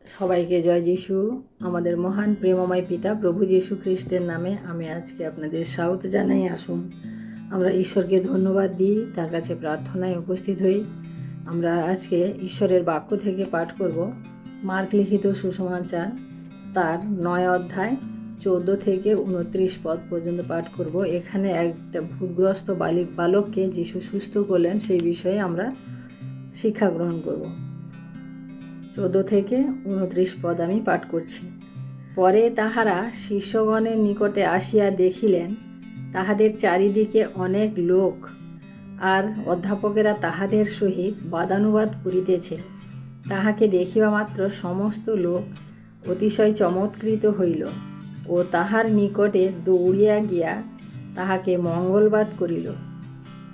সবাইকে জয় যিশু। আমাদের মহান প্রেমময় পিতা প্রভু যীশু খ্রিস্টের নামে আমি আজকে আপনাদের স্বাগত জানাই। আসুন আমরা ঈশ্বরকে ধন্যবাদ দিই, তার কাছে প্রার্থনায় উপস্থিত হই। আমরা আজকে ঈশ্বরের বাক্য থেকে পাঠ করব মার্ক লিখিত সুসমাচার তার 9 অধ্যায় 14 থেকে 29 পদ পর্যন্ত পাঠ করব। এখানে একটা ভূতগ্রস্ত বালককে যিশু সুস্থ করলেন, সেই বিষয়ে আমরা শিক্ষা গ্রহণ করব। 14 থেকে 29 পদ আমি পাঠ করছি। পরে তাহারা শিষ্যগণের নিকটে আসিয়া দেখিলেন তাহাদের চারিদিকে অনেক লোক, আর অধ্যাপকেরা তাহাদের সহিত বাদানুবাদ করিতেছে। তাহাকে দেখিবা মাত্র সমস্ত লোক অতিশয় চমৎকৃত হইল ও তাহার নিকটে দৌড়িয়া গিয়া তাহাকে মঙ্গলবাদ করিল।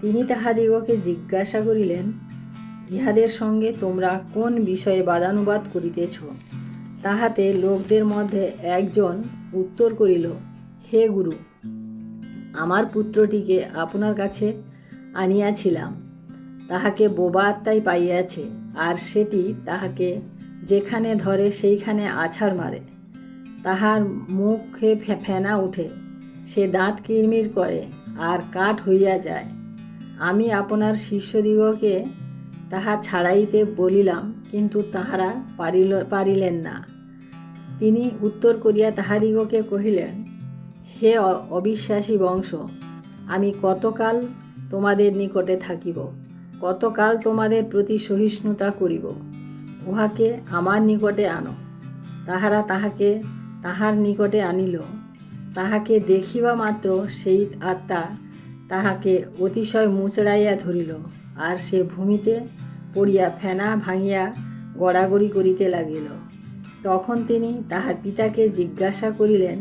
তিনি তাহাদিগকে জিজ্ঞাসা করিলেন, ইহাদের সঙ্গে তোমরা কোন বিষয়ে বাদানুবাদ করিতেছ? তাহাতে লোকদের মধ্যে একজন উত্তর করিল, হে গুরু, আমার পুত্রটিকে আপনার কাছে আনিয়াছিলাম। তাহাকে বোবা আত্মায় পাইয়াছে, আর সেটি তাহাকে যেখানে ধরে সেইখানে আছাড় মারে। তাহার মুখে ফেনা উঠে, সে দাঁত কিরমির করে আর কাঠ হইয়া যায়। আমি আপনার শিষ্যদিগকে তাহা ছাড়াইতে বলিলাম, কিন্তু তাহারা পারিলেন না। তিনি উত্তর করিয়া তাহাদিগকে কহিলেন, হে অবিশ্বাসী বংশ, আমি কতকাল তোমাদের নিকটে থাকিব? কতকাল তোমাদের প্রতি সহিষ্ণুতা করিব? উহাকে আমার নিকটে আনো। তাহারা তাহাকে তাহার নিকটে আনিল। তাহাকে দেখিবা মাত্র সেই আত্মা তাহাকে অতিশয় মুচড়াইয়া ধরিল, আর সে ভূমিতে পড়িয়া ফেনা ভাঙিয়া গড়াগড়ি করিতে লাগিল। তখন তিনি তাহার পিতাকে জিজ্ঞাসা করিলেন,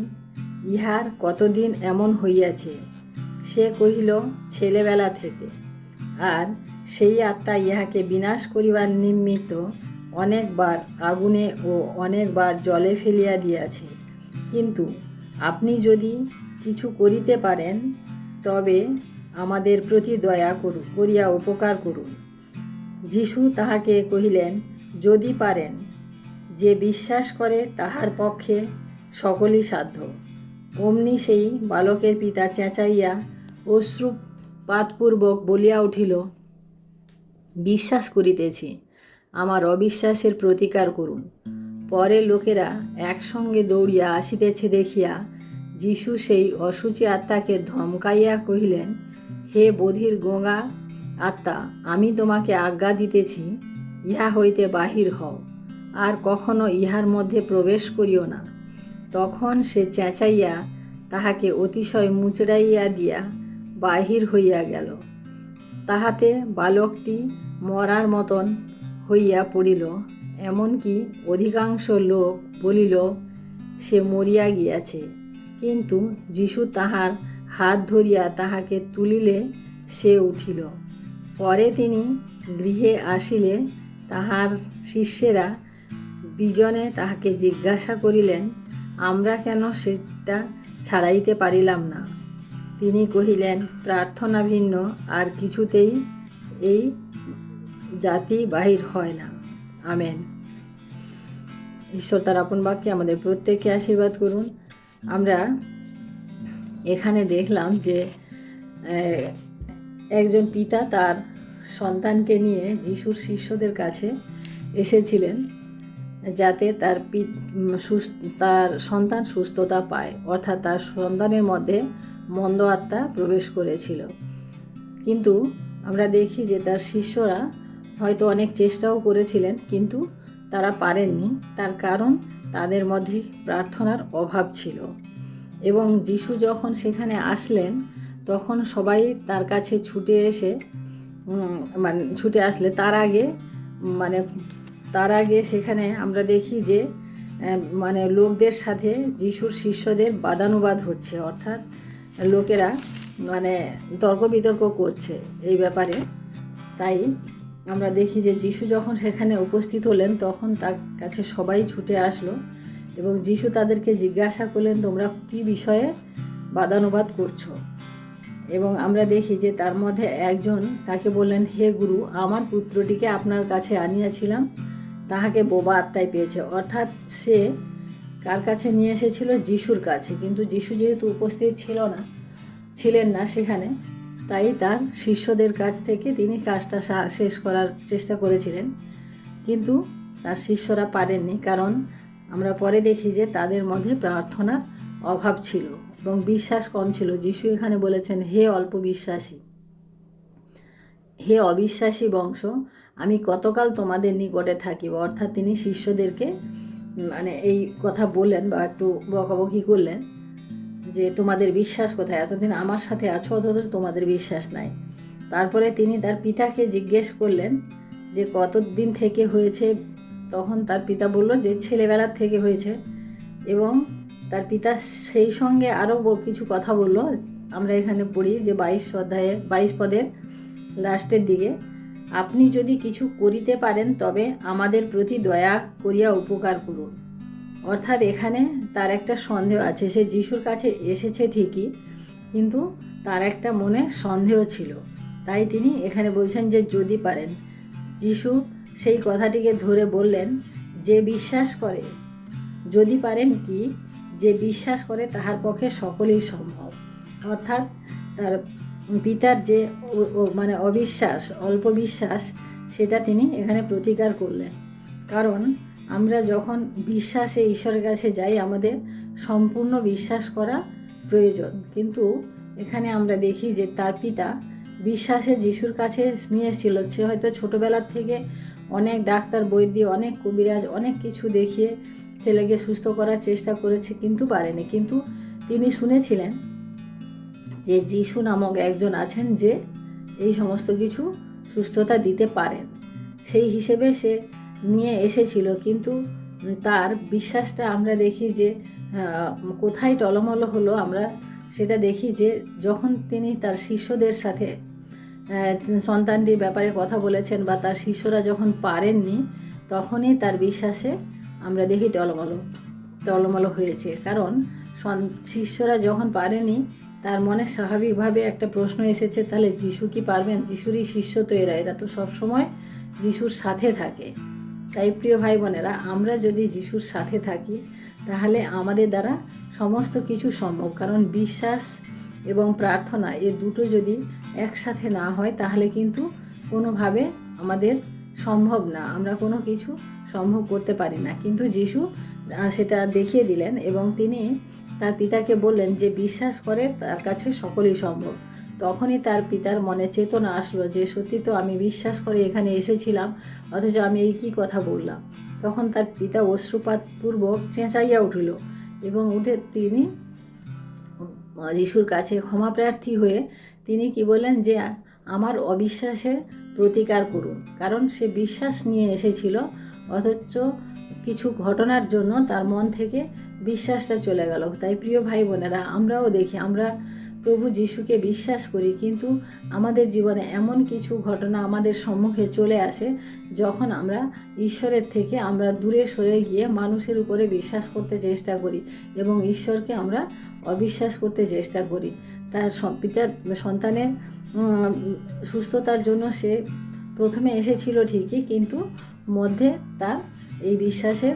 ইহার কতদিন এমন হইয়াছে? সে কহিল, ছেলেবেলা থেকে। আর সেই আত্মা ইহাকে বিনাশ করিবার নিমিত্ত অনেকবার আগুনে ও অনেকবার জলে ফেলিয়া দিয়াছে। কিন্তু আপনি যদি কিছু করিতে পারেন, তবে আমাদের প্রতি দয়া করিয়া উপকার করুন। যিশু তাহাকে কহিলেন, যদি পারেন। যে বিশ্বাস করে তাহার পক্ষে সকলই সাধ্য। অমনি সেই বালকের পিতা চেঁচাইয়া অশ্রুপাতপূর্বক বলিয়া উঠিল, বিশ্বাস করিতেছি, আমার অবিশ্বাসের প্রতিকার করুন। পরে লোকেরা একসঙ্গে দৌড়িয়া আসিতেছে দেখিয়া যিশু সেই অশুচি আত্মাকে ধমকাইয়া কহিলেন, হে বধির গোঙা আত্মা, আমি তোমাকে আজ্ঞা দিতেছি, ইহা হইতে বাহির হও, আর কখনো ইহার মধ্যে প্রবেশ করিও না। তখন সে চেঁচাইয়া তাহাকে অতিশয় মুচড়াইয়া দিয়া বাহির হইয়া গেল। তাহাতে বালকটি মরার মতন হইয়া পড়িল। এমনকি অধিকাংশ লোক বলিল, সে মরিয়া গিয়াছে। কিন্তু যিশু তাহার হাত ধরিয়া তাহাকে তুলিলে সে উঠিল। পরে তিনি গৃহে আসিলে তাহার শিষ্যেরা বিজনে তাহাকে জিজ্ঞাসা করিলেন, আমরা কেন সেটা ছাড়াইতে পারিলাম না? তিনি কহিলেন, প্রার্থনা ভিন্ন আর কিছুতেই এই জাতি বাহির হয় না। আমেন। ঈশ্বর তার আপন বাক্যে আমাদের প্রত্যেককে আশীর্বাদ করুন। আমরা এখানে দেখলাম যে একজন পিতা তার সন্তানকে নিয়ে যিশুর শিষ্যদের কাছে এসেছিলেন, যাতে তার সন্তান সুস্থতা পায়, অর্থাৎ তার সন্তানের মধ্যে মন্দ আত্মা প্রবেশ করেছিল। কিন্তু আমরা দেখি যে তার শিষ্যরা হয়তো অনেক চেষ্টাও করেছিলেন, কিন্তু তারা পারেননি। তার কারণ তাদের মধ্যে প্রার্থনার অভাব ছিল। এবং যিশু যখন সেখানে আসলেন, তখন সবাই তার কাছে ছুটে আসলে তার আগে সেখানে আমরা দেখি যে লোকদের সাথে যিশুর শিষ্যদের বাদানুবাদ হচ্ছে, অর্থাৎ লোকেরা তর্ক বিতর্ক করছে এই ব্যাপারে। তাই আমরা দেখি যে যিশু যখন সেখানে উপস্থিত হলেন, তখন তার কাছে সবাই ছুটে আসলো এবং যিশু তাদেরকে জিজ্ঞাসা করলেন, তোমরা কি বিষয়ে বাদানুবাদ করছো? এবং আমরা দেখি যে তার মধ্যে একজন তাকে বললেন, হে গুরু, আমার পুত্রটিকে আপনার কাছে আনিয়াছিলাম, তাহাকে বোবা আত্মায় পেয়েছে। অর্থাৎ সে কার কাছে নিয়ে এসেছিল? যিশুর কাছে। কিন্তু যিশু যেহেতু উপস্থিত ছিলেন না সেখানে, তাই তার শিষ্যদের কাছ থেকে তিনি কাজটা শেষ করার চেষ্টা করেছিলেন, কিন্তু তার শিষ্যরা পারেননি। কারণ আমরা পরে দেখি যে তাদের মধ্যে প্রার্থনার অভাব ছিল এবং বিশ্বাস কম ছিল। যিশু এখানে বলেছেন, হে অল্প বিশ্বাসী, হে অবিশ্বাসী বংশ, আমি কতকাল তোমাদের নিকটে থাকিব। অর্থাৎ তিনি শিষ্যদেরকে এই কথা বললেন বা একটু বকাবকি করলেন যে তোমাদের বিশ্বাস কোথায়? এতদিন আমার সাথে আছো অথচ তোমাদের বিশ্বাস নাই। তারপরে তিনি তার পিতাকে জিজ্ঞেস করলেন যে কতদিন থেকে হয়েছে। তখন তার পিতা বলল যে ছেলেবেলার থেকে হয়েছে। এবং তার পিতা সেই সঙ্গে আরও কিছু কথা বলল। আমরা এখানে পড়ি যে 22 পদের লাস্টের দিকে, আপনি যদি কিছু করিতে পারেন তবে আমাদের প্রতি দয়া করিয়া উপকার করুন। অর্থাৎ এখানে তার একটা সন্দেহ আছে। সে যিশুর কাছে এসেছে ঠিকই, কিন্তু তার একটা মনে সন্দেহ ছিল। তাই তিনি এখানে বলছেন যে যদি পারেন। যিশু সেই কথাটিকে ধরে বললেন, যে বিশ্বাস করে, যদি পারেন কি, যে বিশ্বাস করে তাহার পক্ষে সকলেই সম্ভব। অর্থাৎ তার পিতার যে অবিশ্বাস, অল্প বিশ্বাস, সেটা তিনি এখানে প্রতিকার করলেন। কারণ আমরা যখন বিশ্বাসে ঈশ্বরের কাছে যাই, আমাদের সম্পূর্ণ বিশ্বাস করা প্রয়োজন। কিন্তু এখানে আমরা দেখি যে তার পিতা বিশ্বাসে যিশুর কাছে নিয়ে এসেছিল। সে হয়তো ছোটোবেলার থেকে অনেক ডাক্তার, বৈদ্য, অনেক কবিরাজ, অনেক কিছু দেখিয়ে ছেলেকে সুস্থ করার চেষ্টা করেছে, কিন্তু পারেনি। কিন্তু তিনি শুনেছিলেন যে যিশু নামক একজন আছেন যে এই সমস্ত কিছু সুস্থতা দিতে পারেন। সেই হিসেবে সে নিয়ে এসেছিল। কিন্তু তার বিশ্বাসটা আমরা দেখি যে কোথায় টলমল হলো। আমরা সেটা দেখি যে যখন তিনি তার শিষ্যদের সাথে সন্তানটির ব্যাপারে কথা বলেছেন বা তার শিষ্যরা যখন পারেননি, তখনই তার বিশ্বাসে আমরা দেখি টলমল হয়েছে। কারণ শিষ্যরা যখন পারেনি, তার মনে স্বাভাবিকভাবে একটা প্রশ্ন এসেছে, তাহলে যিশু কি পারবেন? যিশুরই শিষ্য তো এরা তো সবসময় যিশুর সাথে থাকে। তাই প্রিয় ভাই বোনেরা, আমরা যদি যিশুর সাথে থাকি তাহলে আমাদের দ্বারা সমস্ত কিছু সম্ভব। কারণ বিশ্বাস এবং প্রার্থনা এ দুটো যদি একসাথে না হয় তাহলে কিন্তু কোনোভাবে আমাদের সম্ভব না, আমরা কোনো কিছু সম্ভব করতে পারি না। কিন্তু যিশু সেটা দেখিয়ে দিলেন এবং তিনি তার পিতাকে বললেন যে বিশ্বাস করে তার কাছে সকলই সম্ভব। তখনই তার পিতার মনে চেতনা আসলো যে সত্যি তো আমি বিশ্বাস করে এখানে এসেছিলাম, অথচ আমি এই কী কথা বললাম। তখন তার পিতা অশ্রুপাতপূর্বক চেঁচাইয়া উঠিল এবং উঠে তিনি যিশুর কাছে ক্ষমা প্রার্থী হয়ে তিনি কি বললেন যে আমার অবিশ্বাসের প্রতিকার করুন। কারণ সে বিশ্বাস নিয়ে এসেছিল, অথচ কিছু ঘটনার জন্য তার মন থেকে বিশ্বাসটা চলে গেল। তাই প্রিয় ভাই বোনেরা, আমরাও দেখি, আমরা প্রভু যিশুকে বিশ্বাস করি, কিন্তু আমাদের জীবনে এমন কিছু ঘটনা আমাদের সম্মুখে চলে আসে যখন আমরা ঈশ্বরের থেকে আমরা দূরে সরে গিয়ে মানুষের উপরে বিশ্বাস করতে চেষ্টা করি এবং ঈশ্বরকে আমরা অবিশ্বাস করতে চেষ্টা করি। তার পিতার সন্তানের সুস্থতার জন্য সে প্রথমে এসেছিল ঠিকই, কিন্তু মধ্যে তার এই বিশ্বাসের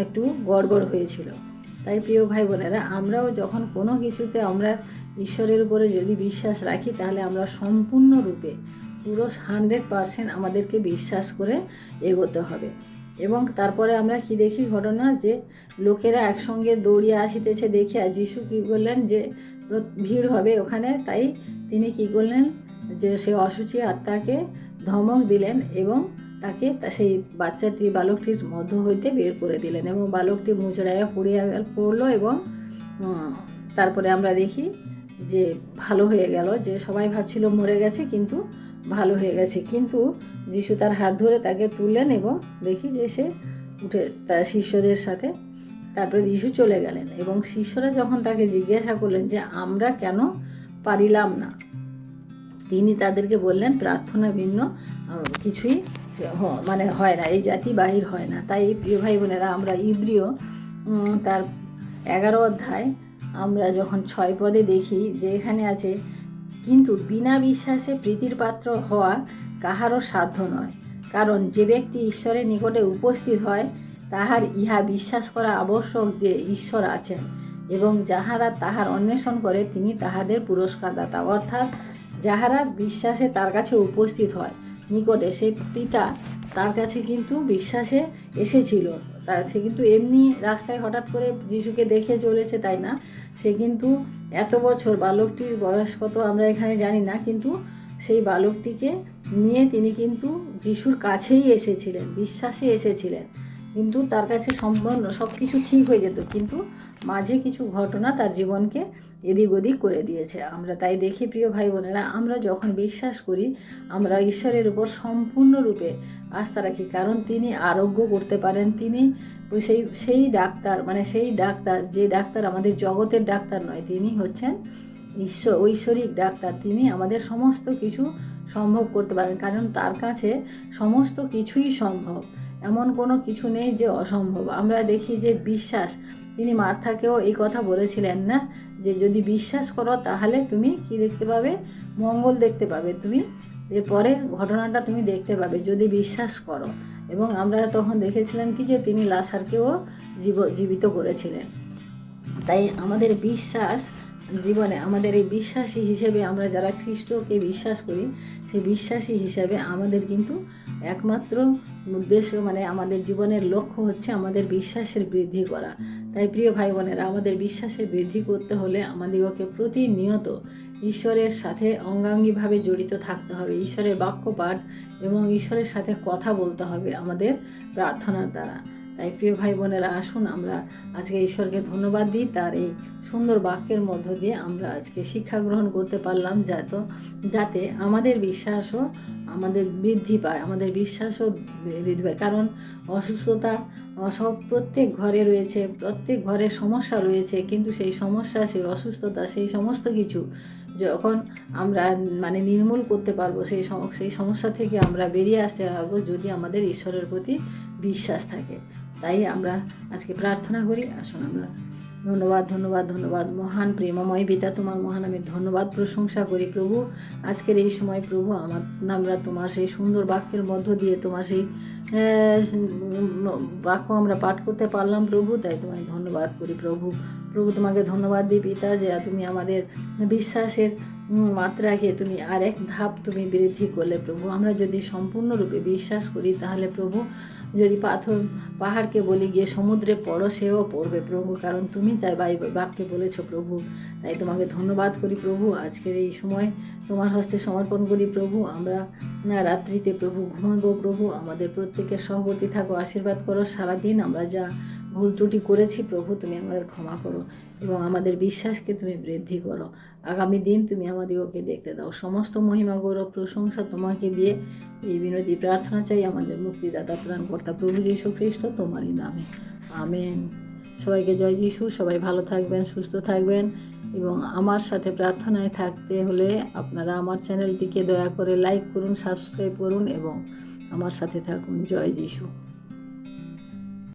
একটু গড়বড় হয়েছিল। তাই প্রিয় ভাই বোনেরা, আমরাও যখন কোনো কিছুতে আমরা ঈশ্বরের উপরে যদি বিশ্বাস রাখি তাহলে আমরা সম্পূর্ণরূপে পুরো 100% আমাদেরকে বিশ্বাস করে এগোতে হবে। এবং তারপরে আমরা কি দেখি ঘটনা, যে লোকেরা একসঙ্গে দৌড়িয়ে আসিতেছে দেখিয়া যিশু কী করলেন, যে ভিড় হবে ওখানে, তাই তিনি কি করলেন, যে সে অশুচি আত্মাকে ধমক দিলেন এবং তাকে সেই বালকটির মধ্য হইতে বের করে দিলেন এবং বালকটি মুচড়াইয়া পড়লো এবং তারপরে আমরা দেখি যে ভালো হয়ে গেল। যে সবাই ভাবছিল মরে গেছে, কিন্তু ভালো হয়ে গেছে। কিন্তু যিশু তার হাত ধরে তাকে তুললেন এবং দেখি যে সে উঠে তার শিষ্যদের সাথে তারপরে যিশু চলে গেলেন। এবং শিষ্যরা যখন তাকে জিজ্ঞাসা করলেন যে আমরা কেন পারিলাম না, তিনি তাদেরকে বললেন প্রার্থনা ভিন্ন কিছুই হয় না, এই জাতি বাহির হয় না। তাই প্রিয় ভাই বোনেরা, আমরা ইব্রিয় তার 11 অধ্যায় আমরা যখন 6 পদে দেখি যে এখানে আছে, কিন্তু বিনা বিশ্বাসে প্রীতির পাত্র হওয়া কাহারও সাধ্য নয়, কারণ যে ব্যক্তি ঈশ্বরের নিকটে উপস্থিত হয় তাহার ইহা বিশ্বাস করা আবশ্যক যে ঈশ্বর আছেন, এবং যাহারা তাহার অন্বেষণ করে তিনি তাহাদের পুরস্কারদাতা। অর্থাৎ যাহারা বিশ্বাসে তার কাছে উপস্থিত হয় নিকটে, সেই পিতা তার কাছে কিন্তু বিশ্বাসে এসেছিল। সে কিন্তু এমনি রাস্তায় হঠাৎ করে যিশুকে দেখে চলেছে তাই না, সে কিন্তু এত বছর, বালকটির বয়স কত আমরা এখানে জানি না, কিন্তু সেই বালকটিকে নিয়ে তিনি কিন্তু যিশুর কাছেই এসেছিলেন, বিশ্বাসে এসেছিলেন। কিন্তু তার কাছে সম্পূর্ণ সব কিছু ঠিক হয়ে যেত, কিন্তু মাঝে কিছু ঘটনা তার জীবনকে এদিক ওদিক করে দিয়েছে। আমরা তাই দেখি প্রিয় ভাই বোনেরা, আমরা যখন বিশ্বাস করি আমরা ঈশ্বরের উপর সম্পূর্ণরূপে আস্থা রাখি, কারণ তিনি আরোগ্য করতে পারেন। তিনি সেই ডাক্তার, মানে সেই ডাক্তার, যে ডাক্তার আমাদের জগতের ডাক্তার নয়, তিনি হচ্ছেন ঐশ্বরিক ডাক্তার। তিনি আমাদের সমস্ত কিছু সম্ভব করতে পারেন, কারণ তার কাছে সমস্ত কিছুই সম্ভব, এমন কোনো কিছু নেই যে অসম্ভব। আমরা দেখি যে বিশ্বাস, তিনি মার্থাকেও এই কথা বলেছিলেন না, যে যদি বিশ্বাস করো তাহলে তুমি কি দেখতে পাবে, মঙ্গল দেখতে পাবে, তুমি এর পরের ঘটনাটা তুমি দেখতে পাবে যদি বিশ্বাস করো। এবং আমরা তখন দেখেছিলাম কি যে তিনি লাসারকেও জীবিত করেছিলেন। তাই আমাদের বিশ্বাস জীবনে, আমাদের এই বিশ্বাসী হিসেবে, আমরা যারা খ্রিস্টকে বিশ্বাস করি সেই বিশ্বাসী হিসাবে আমাদের কিন্তু একমাত্র উদ্দেশ্য, মানে আমাদের জীবনের লক্ষ্য হচ্ছে আমাদের বিশ্বাসের বৃদ্ধি করা। তাই প্রিয় ভাই বোনেরা, আমাদের বিশ্বাসের বৃদ্ধি করতে হলে আমাদেরকে প্রতিনিয়ত ঈশ্বরের সাথে অঙ্গাঙ্গিভাবে জড়িত থাকতে হবে, ঈশ্বরের বাক্য পাঠ এবং ঈশ্বরের সাথে কথা বলতে হবে আমাদের প্রার্থনার দ্বারা। তাই প্রিয় ভাই বোনেরা, আসুন আমরা আজকে ঈশ্বরকে ধন্যবাদ দিই, তার এই সুন্দর বাক্যের মধ্য দিয়ে আমরা আজকে শিক্ষা গ্রহণ করতে পারলাম, যাতে আমাদের বিশ্বাসও আমাদের বৃদ্ধি পায়, আমাদের বিশ্বাসও বৃদ্ধি পায়। কারণ অসুস্থতা প্রত্যেক ঘরে রয়েছে, প্রত্যেক ঘরে সমস্যা রয়েছে, কিন্তু সেই সমস্যা, সেই অসুস্থতা, সেই সমস্ত কিছু যখন আমরা নির্মূল করতে পারবো, সেই সমস্যা থেকে আমরা বেরিয়ে আসতে পারবো যদি আমাদের ঈশ্বরের প্রতি বিশ্বাস থাকে। তাই আমরা আজকে প্রার্থনা করি। আসুন আমরা ধন্যবাদ ধন্যবাদ ধন্যবাদ মহান প্রেমময় পিতা, তোমার মহান আমি ধন্যবাদ প্রশংসা করি প্রভু। আজকের এই সময় প্রভু আমরা তোমার সেই সুন্দর বাক্যের মধ্য দিয়ে তোমার সেই বাক্য আমরা পাঠ করতে পারলাম প্রভু, তাই তোমায় ধন্যবাদ করি প্রভু। তোমাকে ধন্যবাদ দিই পিতা, যে তুমি আমাদের বিশ্বাসের মাত্রাকে তুমি আর এক ধাপ তুমি বৃদ্ধি করলে প্রভু। আমরা যদি সম্পূর্ণরূপে বিশ্বাস করি তাহলে প্রভু, যদি পাহাড়কে বলি গিয়ে সমুদ্রে পড়ো, সেও পড়বে প্রভু, কারণ তুমি তাই বাক্যে বলেছো প্রভু। তাই তোমাকে ধন্যবাদ করি প্রভু। আজকের এই সময় তোমার হস্তে সমর্পণ করি প্রভু। আমরা রাত্রিতে প্রভু ঘুমাবো প্রভু, আমাদের প্রত্যেকের সহবর্তী থাকো, আশীর্বাদ করো। সারাদিন আমরা যা ভুল ত্রুটি করেছি প্রভু, তুমি আমাদের ক্ষমা করো এবং আমাদের বিশ্বাসকে তুমি বৃদ্ধি করো। আগামী দিন তুমি আমাদেরকে দেখতে দাও। সমস্ত মহিমা গৌরব প্রশংসা তোমাকে দিয়ে এই বিনতি প্রার্থনা চাই আমাদের মুক্তিদাতা ত্রাণকর্তা প্রভু যীশু খ্রিস্ট তোমারই নামে, আমেন। সবাইকে জয় যীশু। সবাই ভালো থাকবেন, সুস্থ থাকবেন এবং আমার সাথে প্রার্থনায় থাকতে হলে আপনারা আমার চ্যানেলটিকে দয়া করে লাইক করুন, সাবস্ক্রাইব করুন এবং আমার সাথে থাকুন। জয় যীশু।